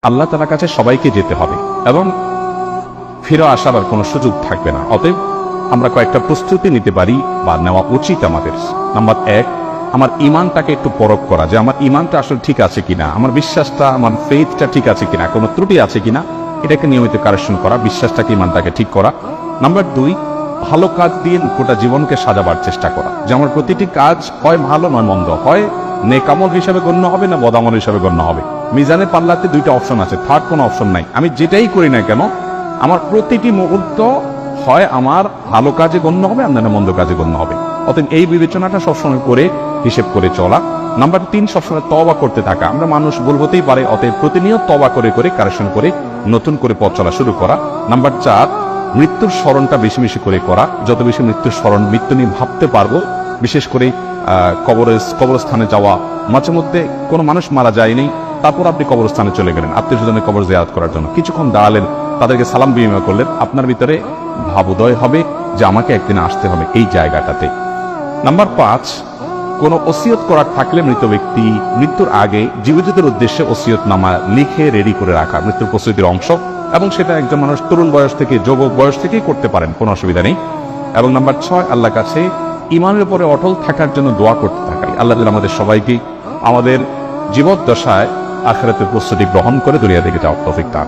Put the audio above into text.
আল্লাহ তাআলার কাছে সবাইকে যেতে হবে এবং ফিরে আসার আর কোনো সুযোগ থাকবে না। অতএব আমরা কয়েকটা প্রস্তুতি নিতে পারি বা নেওয়া উচিত আমাদের। নাম্বার 1, আমার ইমানটাকে একটু পরখ করা, যে আমার ইমানটা আসলে ঠিক আছে কিনা, আমার বিশ্বাসটা, আমার ফেথটা ঠিক আছে কিনা, কোনো ত্রুটি আছে কিনা, এটাকে নিয়মিত কারেকশন করা, বিশ্বাসটাকে, ইমানটাকে ঠিক করা। নাম্বার 2, ভালো কাজ দিয়ে গোটা জীবনকে সাজাবার চেষ্টা করা, যে আমার প্রতিটি কাজ হয় ভালো নয় মন্দ, হয় নেকামল হিসাবে গণ্য হবে না বদামল হিসাবে গণ্য হবে। মিজানের পাল্লাতে দুইটা অপশন আছে, থার্ড কোনো অপশন নাই। আমি যেটাই করি না কেন আমার প্রতিটি মুহূর্ত হয় আমার ভালো কাজে গণ্য হবে, আপনার মন্দ কাজে গণ্য হবে। অতএব এই বিবেচনাটা সবসময় করে হিসেব করে চলা। নাম্বার 3, সবসময় তওবা করতে থাকা। আমরা মানুষ ভুল হতেই পারে, অতএব প্রতিনিয়ত তওবা করে করে কারেকশন করে নতুন করে পথ চলা শুরু করা। নাম্বার 4, মৃত্যুর স্মরণটা বেশি বেশি করে করা। যত বেশি মৃত্যুর স্মরণ, মৃত্যু নিয়ে ভাবতে পারবো, বিশেষ করে কবরস্থানে যাওয়া। মাঝে মধ্যে কোনো মানুষ মারা যায়নি, তারপর আপনি কবরস্থানে চলে গেলেন আত্মীয় স্বজনের কবর জিয়ারত করার জন্য, কিছুক্ষণ দাঁড়ালেন, তাদেরকে সালাম বিনিময় করলেন, আপনার ভিতরে ভাবোদয় হবে যে আমাকে একদিন আসতে হবে এই জায়গাটাতে। নাম্বার 5, কোনো ওসিয়ত করার থাকলে মৃত ব্যক্তি মৃত্যুর আগে জীবিতদের উদ্দেশ্যে ওসিয়ত নামা লিখে রেডি করে রাখা, মৃত্যুর প্রস্তুতির অংশ। এবং সেটা একজন মানুষ তরুণ বয়স থেকে, যুবক বয়স থেকেই করতে পারেন, কোনো অসুবিধা নেই। এবং নাম্বার 6, আল্লাহর কাছে ইমানের উপরে অটল থাকার জন্য দোয়া করতে থাকা। আল্লাহ আমাদের সবাইকে আমাদের জীবদ্দশায় আখিরাতের প্রস্তুতি গ্রহণ করে দুনিয়া থেকে যাওয়ার তৌফিক দান।